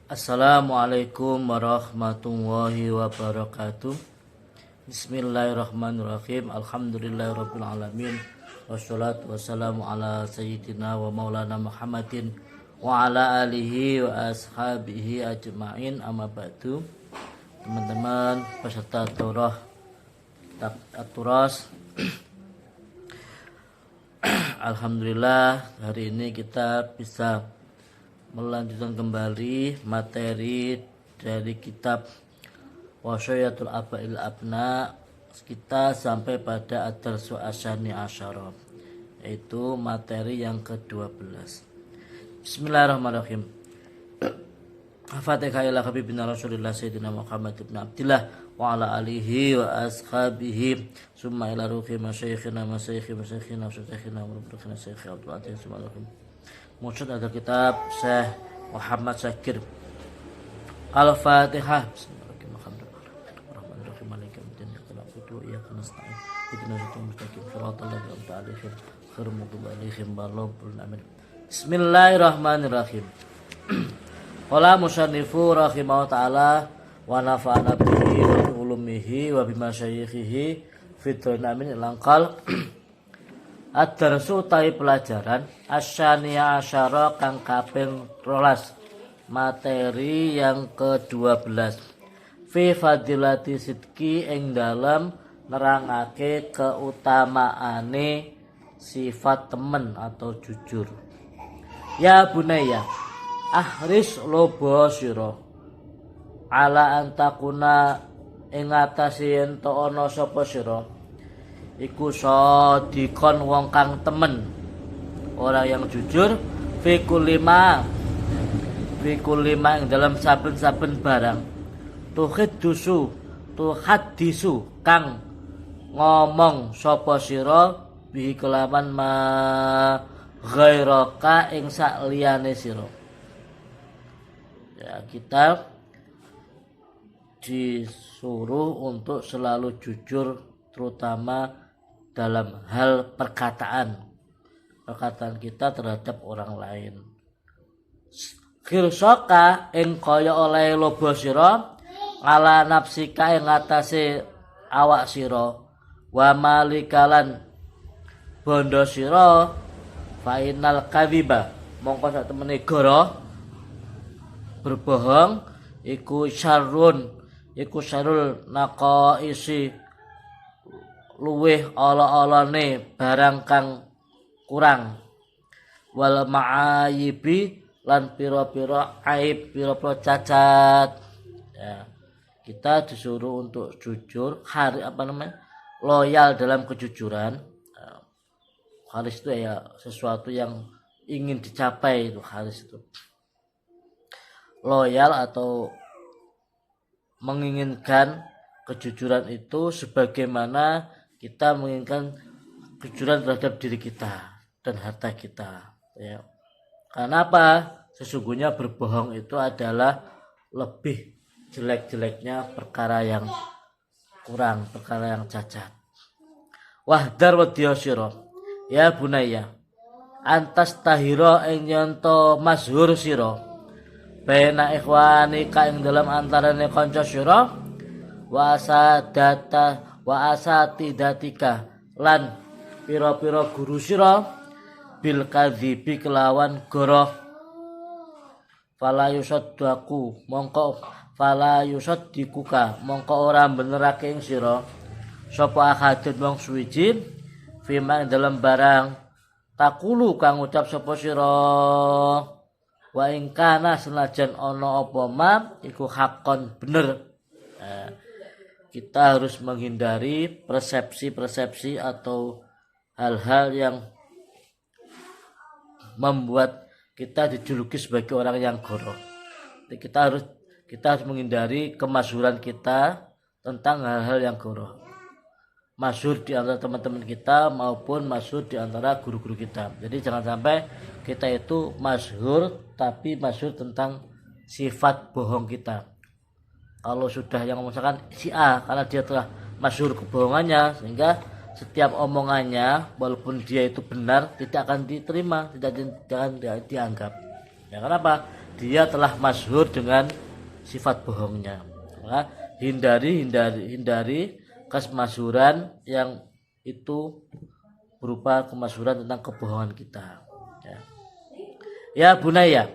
Assalamualaikum warahmatullahi wabarakatuh. Bismillahirrahmanirrahim. Alhamdulillahirabbil alamin. Wassalatu wassalamu ala sayyidina wa maulana Muhammadin wa ala alihi wa ashabihi ajma'in. Amma ba'du. Teman-teman peserta daurah At-Turas, alhamdulillah hari ini kita bisa melanjutkan kembali materi dari kitab Wasyatul Aba'il Abna. Kita sampai pada ad-darsu asyani asyara, yaitu materi yang ke-12. Bismillahirrahmanirrahim. Fatihah ila habibina Rasulillah Sayyidina Muhammad ibn Abdillah wa ala alihi wa ashabihi summa ila ruhi masyayikhina wa syayikhina wa ruhi Syekh Abdul Aziz Mursyid ada kitab Syekh Muhammad Syakir. Al-Fatihah. Bismillahirrahmanirrahim. Bismillahirrahmanirrahim. Qala musannifu rahimahullah ta'ala wa nafa'ana bihi wa bi ulumihi wa bi masyayikhihi fitrin amin langkal. Ad-darsu utawi pelajaran asyaniya asyara kang kaping 12, materi yang ke-12. Fi fadilati sidqi ing dalam nerangake keutamaane sifat temen atau jujur. Ya bunaya, ahris lobo sira ala antakuna ing atase ento ana sapa sira iku sodikon wong kang temen, orang yang jujur, fikulima yang dalam saben-saben barang, tuhad disu kang ngomong sapa sira bihi kelaman ma ghairaka ing sak liyane sira. Ya, kita disuruh untuk selalu jujur, terutama dalam hal perkataan kita terhadap orang lain. Khirsoka ing kaya oleh lobo sira ala nafsika ing atase awak sira wa malikalan bondo sira fainal kadhiba mongko sak temene goro berbohong iku syarrul naqaisi luweh ala-alane barang kang kurang, wal ma'ayibi lan pira-pira aib, pira-pira cacat. Ya, kita disuruh untuk jujur, loyal dalam kejujuran. Haris itu ya sesuatu yang ingin dicapai, itu haris itu loyal atau menginginkan kejujuran itu sebagaimana kita menginginkan kejujuran terhadap diri kita dan harta kita. Ya. Karena apa? Sesungguhnya berbohong itu adalah lebih jelek-jeleknya perkara yang kurang, perkara yang cacat. Wahdar wadya sira ya bunaya antas tahiro ing nyonto mazhur sira bena ikhwani ka ing dalam antarane kanca sira wa asatidatika lan pira-pira guru sira bil kadhibi kelawan goroh fala yusaddikuka mongko ora benerake ing sira sapa ahadun wong suwiji fima dalam barang takulu kang ucap sapa sira wa ing kana senajan ana apa ma iku hakon bener. Kita harus menghindari persepsi-persepsi atau hal-hal yang membuat kita dijuluki sebagai orang yang goroh. Kita harus menghindari kemasyhuran kita tentang hal-hal yang goroh. Masyhur di antara teman-teman kita maupun masyhur di antara guru-guru kita. Jadi jangan sampai kita itu masyhur tapi masyhur tentang sifat bohong kita. Kalau sudah yang misalkan si A karena dia telah masyhur kebohongannya, sehingga setiap omongannya walaupun dia itu benar tidak akan diterima, tidak akan dianggap. Ya kenapa? dia telah masyhur dengan sifat bohongnya. Maka hindari kemasyhuran yang itu berupa kemasyhuran tentang kebohongan kita. Ya bunaya,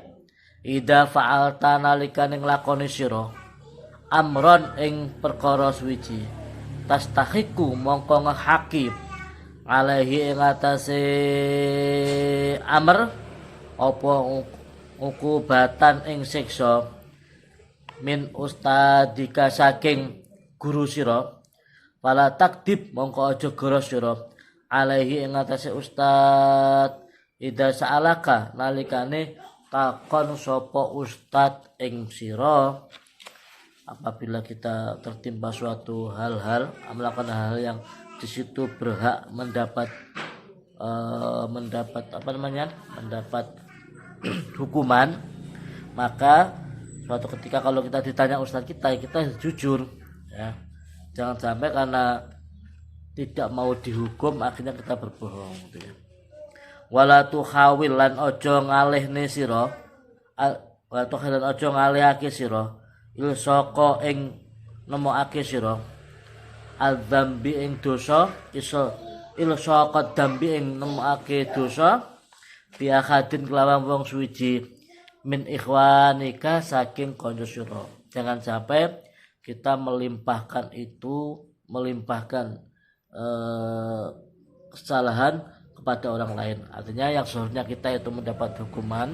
ida fa'alta nalika ning lakoni sira amron ing perkara suwiji, tastahiku mongko ngehaki alaihi ing atase amr apa ukubatan ing siksa min ustadika saking guru sira, wala takdib mongko aja goro sira alaihi ing atase ustad ida sa'alaka nalikane takon sapa ustad ing sira. Apabila kita tertimpa suatu hal-hal, melakukan hal yang di situ berhak mendapat hukuman, maka suatu ketika kalau kita ditanya ustaz kita jujur ya. Jangan sampai karena tidak mau dihukum akhirnya kita berbohong gitu ya. Wala tuhawil lan ojo ngalihne sira, wala tuhawil ojo ngalihake sira il saka ing nemokake sira al-dzambi ing dosa il saka dzambi ing nemokake dosa biakadin kelawan wong suwiji min ikhwanika saking kanca sira. Jangan sampai kita melimpahkan kesalahan kepada orang lain. Artinya yang seharusnya kita itu mendapat hukuman,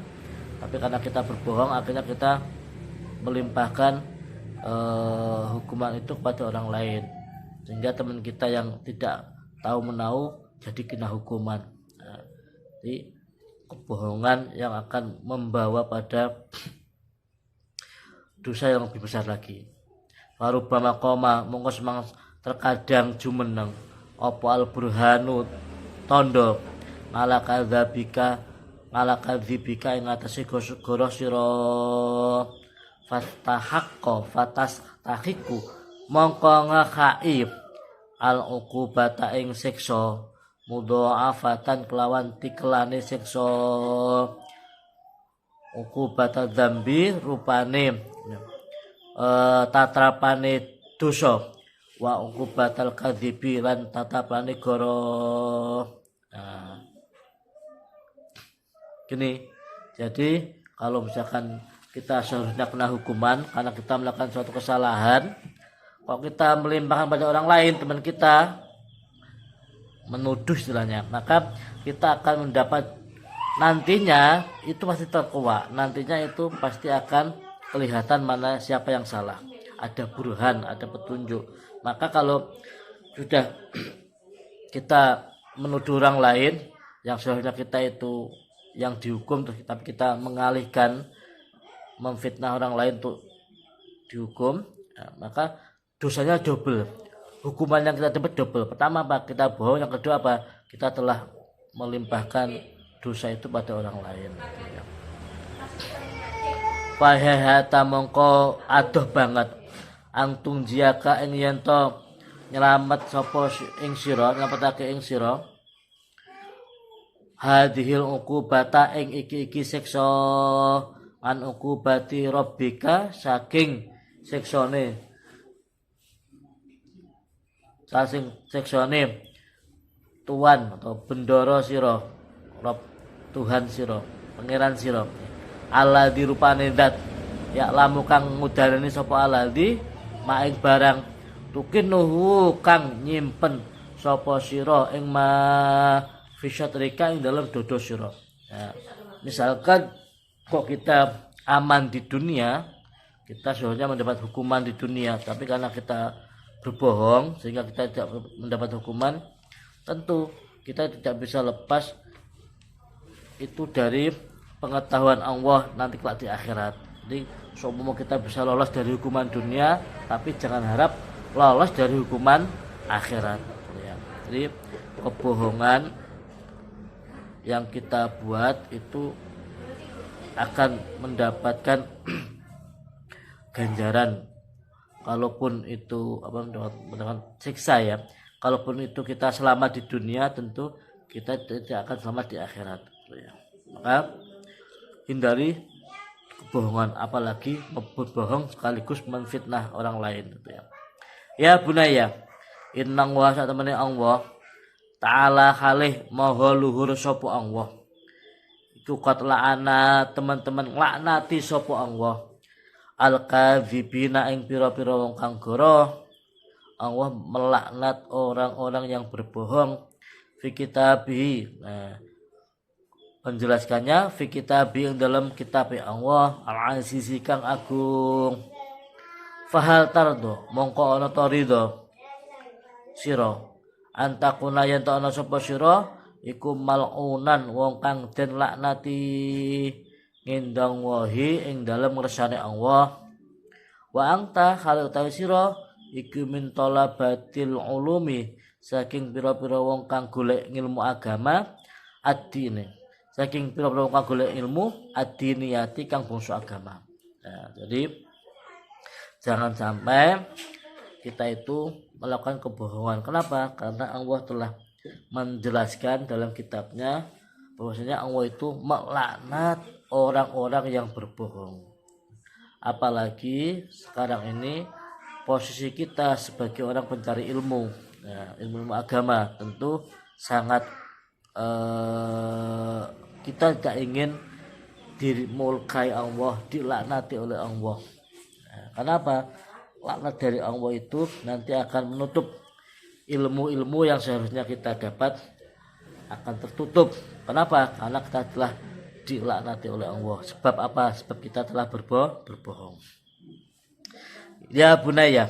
tapi karena kita berbohong akhirnya kita melimpahkan hukuman itu kepada orang lain, sehingga teman kita yang tidak tahu menahu jadi kena hukuman. Jadi kebohongan yang akan membawa pada dosa yang lebih besar lagi. Warubama koma mongko semang terkadang jumeneng apa al burhanu tondo ngalakadzibika ing atase goro sira fatastahiku mongko ngakhaib al uqubata ing siksa mudha'afatan kelawan tikelane siksa uqubata dzambi rupane tatrapane dosa wa uqubatal kadzibi lan tatapane goro. Gini, jadi kalau misalkan kita seharusnya kena hukuman karena kita melakukan suatu kesalahan, kalau kita melimpahkan pada orang lain, teman kita menuduh istilahnya, maka kita akan mendapat nantinya itu pasti terkuak, nantinya itu pasti akan kelihatan mana siapa yang salah, ada burhan, ada petunjuk. Maka kalau sudah kita menuduh orang lain yang seharusnya kita itu yang dihukum, tapi kita mengalihkan memfitnah orang lain untuk dihukum, maka dosanya double, hukuman yang kita dapat double. Pertama apa? Kita bohong, yang kedua apa? Kita telah melimpahkan dosa itu pada orang lain. Fahihata mongko adoh banget angtung jiaka ing yen to nyelamet sapa ing sira, nyelametake ing sira hadhil uqubata ing iki siksa an uqubati rabbika saking siksane Tuhan atau bendoro sira, Rob Tuhan sira, pangeran sira. Alladzi rupane zat ya lamu kang ngudarani sapa alladzi maing barang tukinuhu kang nyimpen sapa sira ing ma fisyatrika ing dalam dodo sira. Ya, misalkan kok kita aman di dunia, kita seharusnya mendapat hukuman di dunia, tapi karena kita berbohong sehingga kita tidak mendapat hukuman, tentu kita tidak bisa lepas itu dari pengetahuan Allah nanti kelak di akhirat. Jadi semua kita bisa lolos dari hukuman dunia, tapi jangan harap lolos dari hukuman akhirat. Jadi kebohongan yang kita buat itu akan mendapatkan ganjaran, kalaupun itu mendapatkan siksa ya. Kalaupun itu kita selamat di dunia, tentu kita tidak akan selamat di akhirat. Maka hindari kebohongan, apalagi berbohong sekaligus menfitnah orang lain gitu ya. Ya bunaya, innang wa satamane Allah ta'ala khalih maha luhur sapa Allah. Iku qad la'ana teman-teman laknati sapa Allah. Al-kadzibina ing pira-pira wong kang goroh. Allah melaknat orang-orang yang berbohong fi kitabihi. Nah, menjelaskannya fi kitabihi dalam kitab Allah al-azizi kang agung. Fahal tardo mongko ana ta ridho sira antakuna yen ta ana sapa sira iku malunan wong kang den laknati ngindang wahi ing dalem ngersane Allah. Wa anta hal utawi sira iku min talabatil ulumi saking pira-pira wong kang golek ilmu agama ad-dine, saking pira-pira wong kang golek ilmu ad-diniyati kang bangsa agama. Nah, jadi jangan sampai kita itu melakukan kebohongan. Kenapa? Karena Allah telah menjelaskan dalam kitabnya bahwasanya Allah itu melaknat orang-orang yang berbohong. Apalagi sekarang ini posisi kita sebagai orang pencari ilmu, ya, ilmu agama tentu sangat kita tidak ingin dimurkai Allah, dilaknati oleh Allah. Kenapa? Laknat dari Allah itu nanti akan menutup ilmu-ilmu yang seharusnya kita dapat, akan tertutup. Kenapa? Karena kita telah dilaknati oleh Allah. Sebab apa? Sebab kita telah berbohong. Ya bunaya,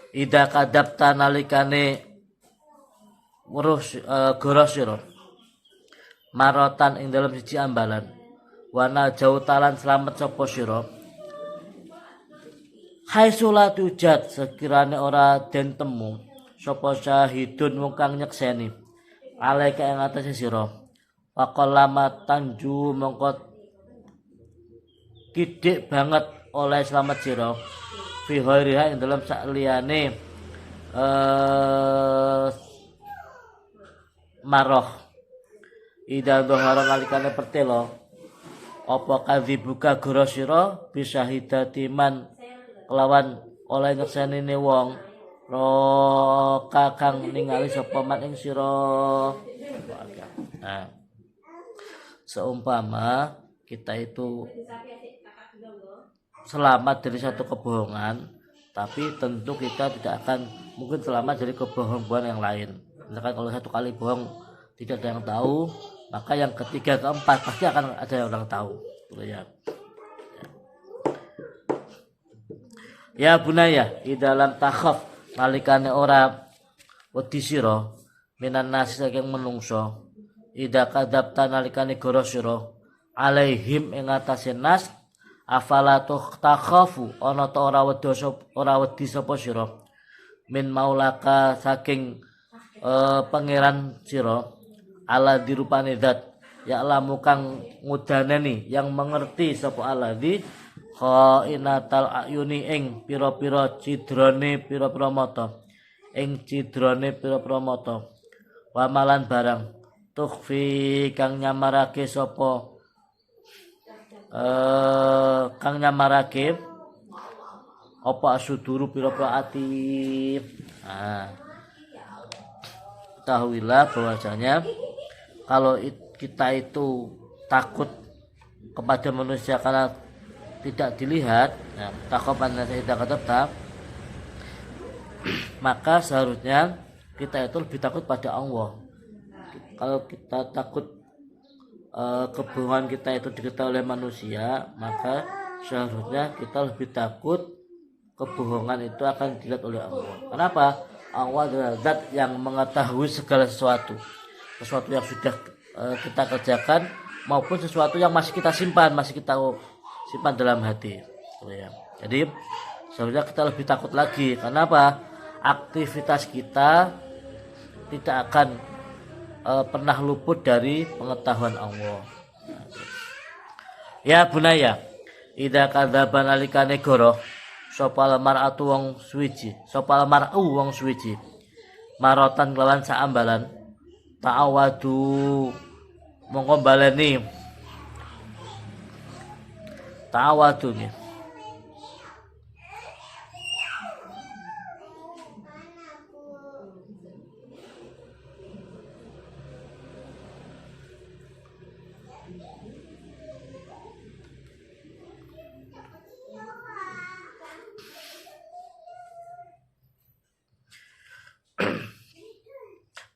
idza kadabta nalikane weruh goro sira marotan ing dalam siji ambalan, wana jauh talan selamat sapa sira. Hai salat ujat sekirane ora den temu sapa syahidun wong kang nyekseni alaika ing atase sira. Waqallama tanju mongko kidik banget oleh selamat sira fi ghairiha ing dalam sakliyane maroh. Ida dhahara nalikane pertelo apa kadzibuka goro sira bisa hidatiman kelawan oleh ngersenine wong roka kang ningali sapa man ing sira. Nah, seumpama kita itu selamat dari satu kebohongan, tapi tentu kita tidak akan mungkin selamat dari kebohongan yang lain. Misalkan kalau satu kali bohong tidak ada yang tahu, maka yang ketiga keempat pasti akan ada yang tahu. Ya. Ya bunaya, idalam takhaf nalikane ora wedi sira minan nasi saking menungso, ida kadapta nalikane goro sira alaihim ing atase nas afala takhafu ana ta ora wedi sapa sira min maulaka saking pangeran sira ala dirupane zat ya lamu kang ngudaneni yang mengerti sapa aladi khainatal ayuni ing pira-pira cidrane pira-pira mata ing cidrane pira-pira mata wa malan barang tukhfi kang nyamarake sapa kang nyamarake apa asuduru pira-pira ati. Nah, ketahuilah bahwasanya kalau kita itu takut kepada manusia karena tidak dilihat, nah, takoban tidak ketebak, maka seharusnya kita itu lebih takut pada Allah. Kalau kita takut kebohongan kita itu diketahui oleh manusia, maka seharusnya kita lebih takut kebohongan itu akan dilihat oleh Allah. Kenapa? Allah adalah zat yang mengetahui segala sesuatu yang sudah kita kerjakan maupun sesuatu yang masih kita simpan dalam hati. Jadi seharusnya kita lebih takut lagi. Kenapa? Aktivitas kita tidak akan pernah luput dari pengetahuan Allah. Ya bunaya, idza kadzaban alikane goro sopal mar'atu wong suwiji, sopal mar'u wong suwiji marotan kelawan saambalan ta'awadu mongko baleni Tawadu nggih.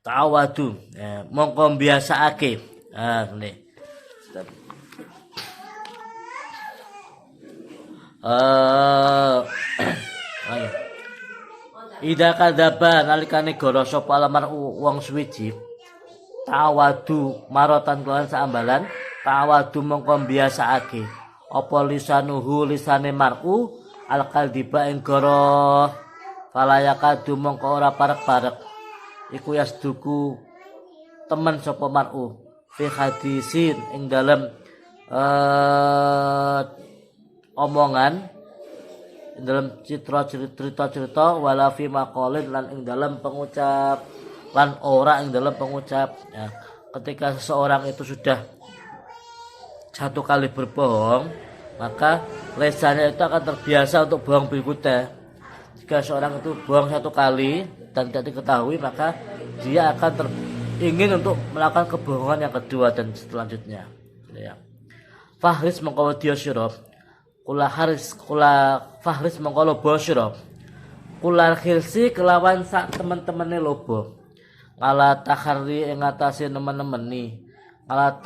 Tawadu, mongko biasaake. Ngene. Ida kadzaba nalikane goro sapa lamar wong suwiji. Tawadu marotan kelawan saambalan, tawadu mongko biasaake. Apa lisanuhu lisane mar'u al-kaldiba ing goro. Falayakadu mongko ora parek-parek. Iku yasduku temen sapa mar'u fi hadisin ing dalem omongan ing dalam cerita wala fi maqalin lan ing dalam pengucap lan ora ing dalam pengucap. Ya, ketika seseorang itu sudah satu kali berbohong, maka lisannya itu akan terbiasa untuk bohong berikutnya. Jika seorang itu bohong satu kali dan tidak diketahui, maka dia akan ingin untuk melakukan kebohongan yang kedua dan selanjutnya. Ya. Fahris mengkawa dia syirab kula fahris mengkawa lobo syirab kula khilsi kelawan sak teman-temannya lobo ngala takharri ing atase nemen-nemeni ngala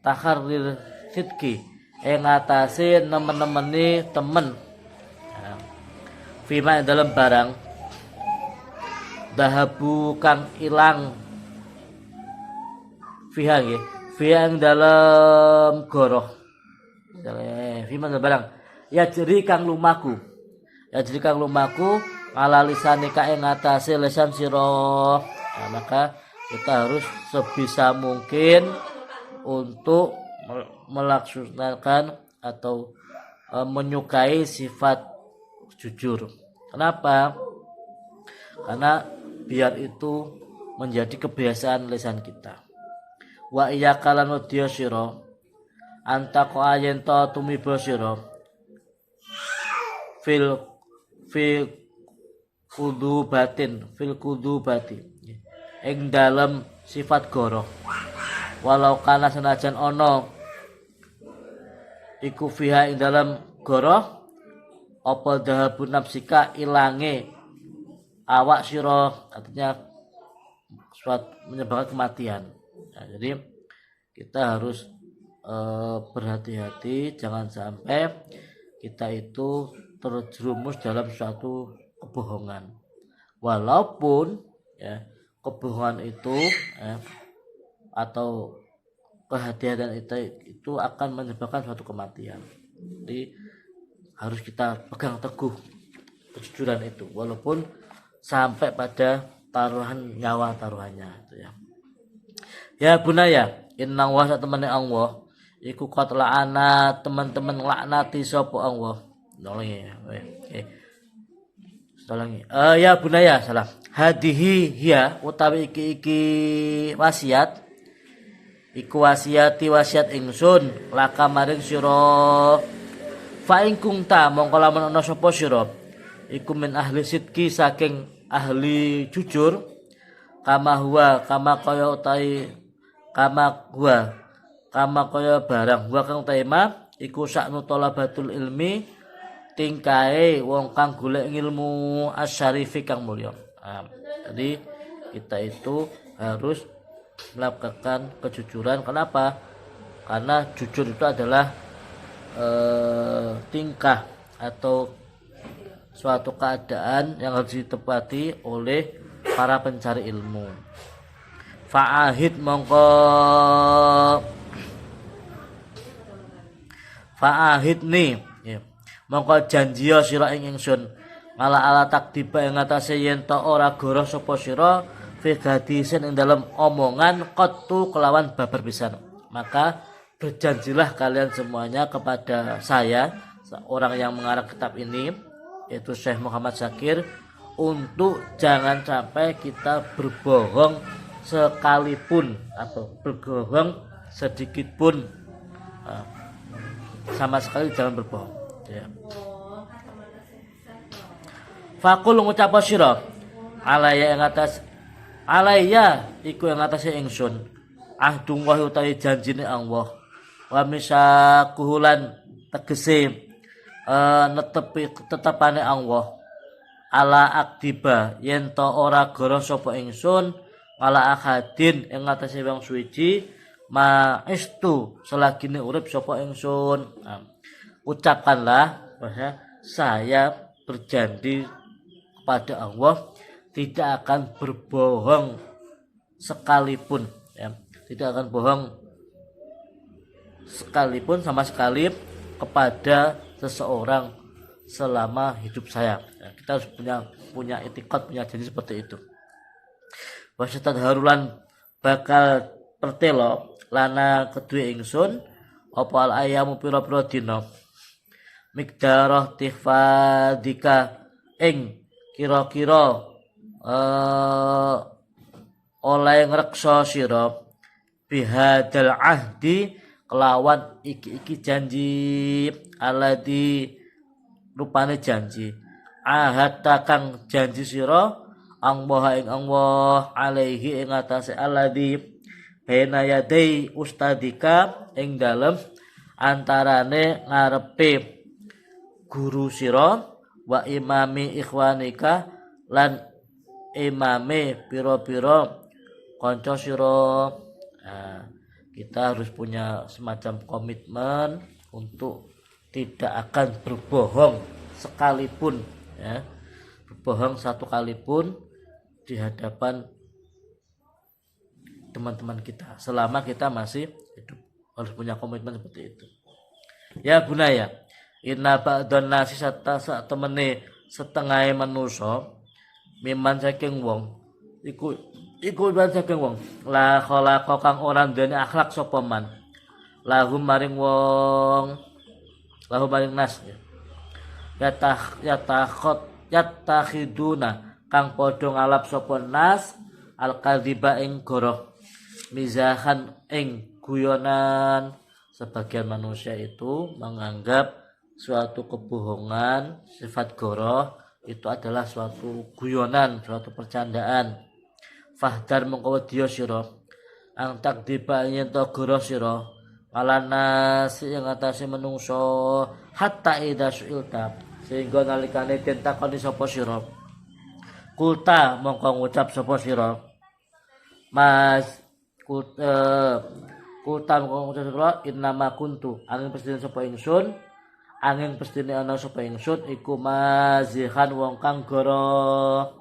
takharrir sidki ing atase nemen-nemeni temen. Ya. Fima dalam barang dahabu kang ilang fiha nggih fiha ing dalem goroh fiha barang ya jadi kang lumaku ala lisane ka ing atase lisan sira. Nah, maka kita harus sebisa mungkin untuk melaksanakan atau menyukai sifat jujur. Kenapa? Karena biar itu menjadi kebiasaan lisan kita. Wa iya kalan wedya sira anta ko ayen to tumiba sira fil kudubati ing dalem sifat goroh walau kana senajan ana iku fiha ing dalem goroh apa dahabun nafsika ilange awak sira, artinya suatu menyebabkan kematian. Nah, jadi kita harus berhati-hati, jangan sampai kita itu terjerumus dalam suatu kebohongan. Walaupun ya kebohongan itu atau kehati-hatian itu akan menyebabkan suatu kematian. Jadi harus kita pegang teguh kejujuran itu, walaupun sampai pada taruhannya itu ya. Ya bunaya, inna wa teman Allah iku qad la'ana teman-teman laknati sapa Allah. Nolongi. Tolongi. Ya bunaya salah. Hadihi hiya utawi iki wasiat. Iku wasiat ingsun laka maring sira. Fa ing kunta mongko lamun ana sapa sira iku min ahli sidki saking ahli jujur kama kaya barang huwa kang tema iku saknu talabatul ilmi tingkae wong kang golek ilmu asyarifi kang mulya. Jadi kita itu harus melakukan kejujuran. Kenapa? Karena jujur itu adalah tingkah atau suatu keadaan yang harus ditepati oleh para pencari ilmu. Fa'ahid nih mongko janji sira ing ingsun ala takdiba ing atase yen ta ora goroh sapa sira fi hadisen ing dalam omongan qattu kelawan babar pisan. Maka berjanjilah kalian semuanya kepada saya, orang yang mengarang kitab ini, yaitu Syekh Muhammad Syakir, untuk jangan sampai kita berbohong sekalipun atau berbohong sedikit pun. sama sekali jangan berbohong. Ya. Fakul ngucap sira alaya ing atas alaya iku ing atase ingsun ahdung wa utawi janjine Allah wa misakuhulan tegese netepi tetepane Allah ala aktiba yen to ora goro sapa ingsun ala akadin ing atase wong suci maestu selagine urip sapa ingsun. Ucapkanlah bahwa saya berjanji kepada Allah tidak akan berbohong sekalipun, ya. Tidak akan bohong sekalipun sama sekali kepada seseorang selama hidup saya. Ya, kita harus punya etikot, punya janji seperti itu. Wasatan harulan bakal pertelo lana kedua ingsun opal ayamu pira-pira dina mikdarah tifadika ing kira-kira oleh ngreksa sira bihadal ahdi kelawan iki janji aladi rupane janji ahad kang janji sira Allah ing Allah alaihi ing atase aladi bena yadai ustadika ing dalem antarane ngarepe guru sira wa imami ikhwanika lan imame pira-pira kanca sira. Nah, kita harus punya semacam komitmen untuk tidak akan berbohong sekalipun, ya. Berbohong satu kali pun di hadapan teman-teman kita selama kita masih hidup, harus punya komitmen seperti itu. Ya bunaya inna ba'dhan nasi sak temene setengah manusa miman saking wong iku miman saking wong la khalaqa kang ora ndene akhlak sapa man lahum maring wong lahum maring nas yatakhiduna kang padha ngalap sapa nas al kadhiba ing goroh mizahan ing guyonan. Sebagian manusia itu menganggap suatu kebohongan, sifat goroh itu adalah suatu guyonan, suatu percandaan. Fahdar mengko dia sira ang takdiba yen to goroh sira alana sing atase menungso hatta ida suilta sehingga nalikane den takoni sapa sira kulta mongko ngucap sapa sira mas kulta mongko ngucap sira innama kuntu angin pestine sapa ingsun angin pestine ana sapa ingsun iku mazihan wong kang goroh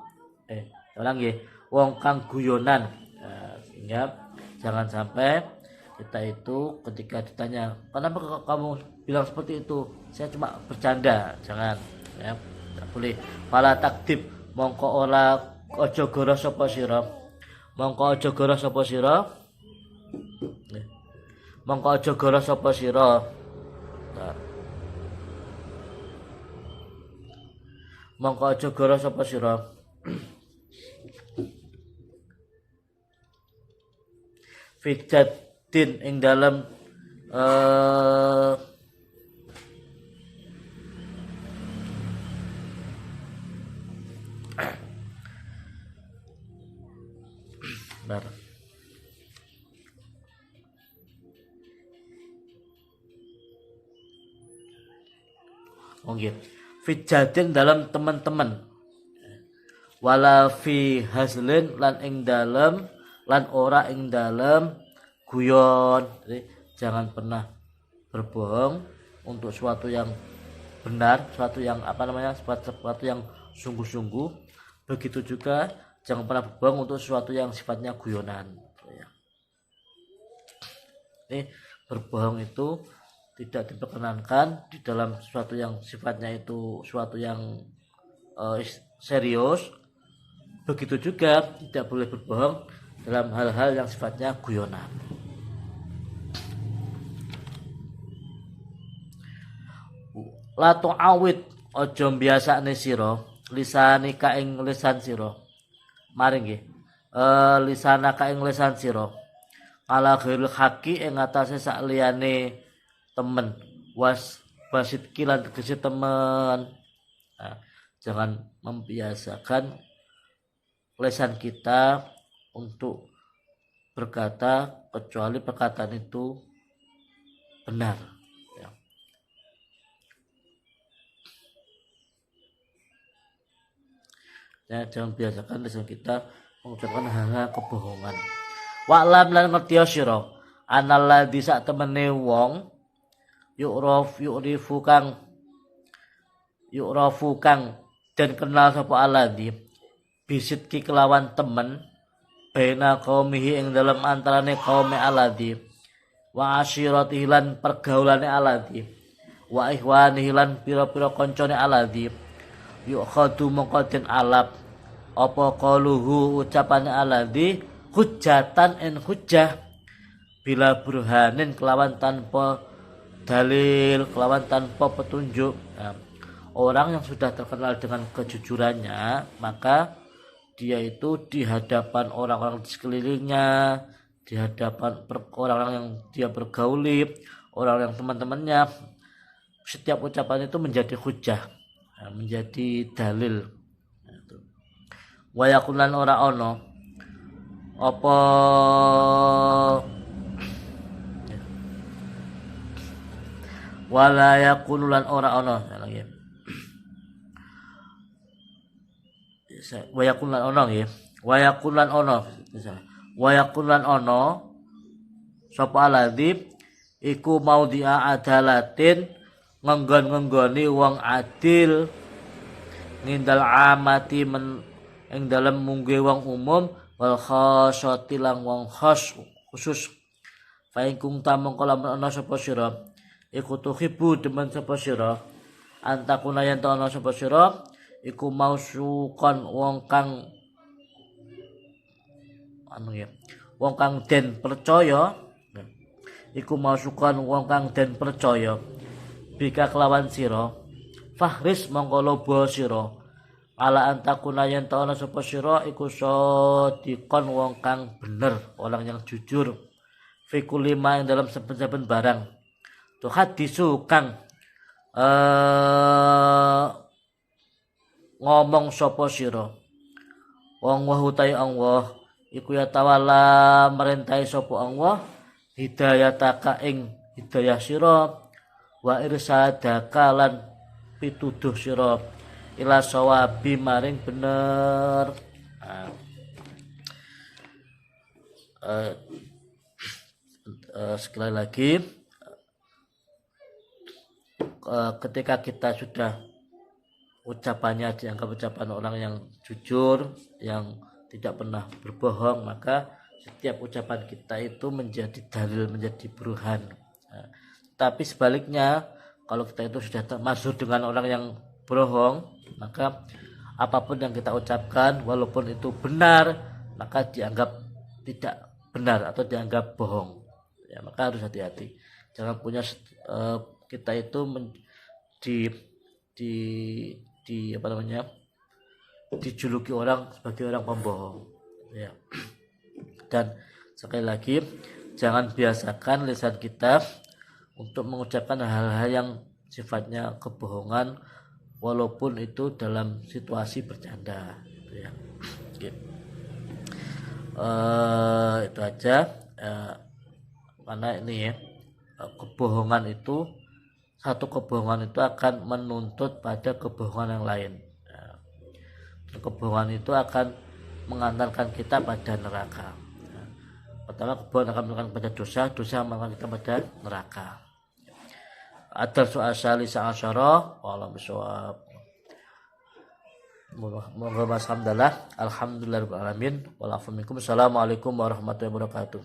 ulang nggih wong kang guyonan. Sehingga jangan sampai kita itu ketika ditanya kenapa kamu bilang seperti itu, saya cuma bercanda, jangan, ya, tidak boleh. Fala takdib mongko ora aja goroh sapa sira mongko aja goroh sapa sira mongko aja goroh sapa sira mongko aja goroh sapa sira fijatin ing dalam fijatin dalam teman-teman wala fi haslin lan ing dalam lan ora ing dalam guyon. Jadi jangan pernah berbohong untuk suatu yang benar, suatu yang sesuatu yang sungguh-sungguh. Begitu juga jangan pernah berbohong untuk sesuatu yang sifatnya guyonan. Ini berbohong itu tidak diperkenankan di dalam sesuatu yang sifatnya itu suatu yang serius. Begitu juga tidak boleh berbohong dalam hal-hal yang sifatnya guyonan. La tu'awid aja biasane sira lisanika ing lisan sira maring nggih lisanaka ing lisan sira ala ghairil haqi ing atase sak liyane temen wasit kilan tegese teman. Nah, jangan membiasakan lisan kita untuk berkata kecuali perkataan itu benar. Ya, jangan biasakan lisan kita mengucapkan hal-hal kebohongan. Wa'lam lan ngerti sira analladzi sak temene wong yu'rafu kang dan kenal sapa alladzi bisidki kelawan temen baina qaumihi ing dalam antarane kaum alladzi wa asyiratihi lan pergaulane alladzi wa ikhwanihi lan pira-pira kancane alladzi yukhadu mongko den alap apa qaluhu ucapane alladzi hujjatan en hujjah bila burhanin kelawan tanpa dalil, kelawan tanpa petunjuk. Nah, orang yang sudah terkenal dengan kejujurannya, maka dia itu di hadapan orang-orang di sekelilingnya, di hadapan orang-orang yang dia bergauli, orang yang teman-temannya, setiap ucapan itu menjadi hujjah, menjadi dalil. Wa yakulan ora ono apa wala yakulan ora ono lagi wa yakulan ono nggih wa yakulan ono sapa aladzi iku maudhi'a adalatin ngenggon-ngenggoni wong adil ngindal amati ing dalem mungguhe wong umum wal khasyati lang wong khas khusus fa ing kunta mongko lamun ana sapa sira iku tuhibbu demen sapa sira antakuna yen ana sapa sira iku mausukan wong kang wong kang den percaya iku mausukan wong kang den percaya bika kelawan sira fahris mongko lobo sira ala antakuna yen ana sapa sira iku sadiqon wong kang bener, orang yang jujur fi kulli ma dalam saben-saben barang tuh hadisu kang ngomong sapa sira wong wa utai Allah iku ya tawala merintahi sapa Allah hidayataka ing hidayah sira wa irsadaka lan pituduh sira ila sawabi maring bener. Sekali lagi ketika kita sudah ucapannya dianggap ucapan orang yang jujur, yang tidak pernah berbohong, maka setiap ucapan kita itu menjadi dalil, menjadi burhan. Tapi sebaliknya kalau kita itu sudah termasuk dengan orang yang bohong, maka apapun yang kita ucapkan walaupun itu benar maka dianggap tidak benar atau dianggap bohong. Ya, maka harus hati-hati. Jangan punya kita itu dijuluki orang sebagai orang pembohong. Ya. Dan sekali lagi jangan biasakan lisan kita untuk mengucapkan hal-hal yang sifatnya kebohongan walaupun itu dalam situasi bercanda gitu ya. Itu aja karena ini ya kebohongan itu satu kebohongan itu akan menuntut pada kebohongan yang lain. Kebohongan itu akan mengantarkan kita pada neraka. Pertama, kebohongan akan mengantarkan pada dosa, dosa mengantarkan kita pada neraka. Atar soal salisa asyara walam bisawab. Alhamdulillah, alhamdulillahirabbil alamin. Assalamualaikum warahmatullahi wabarakatuh.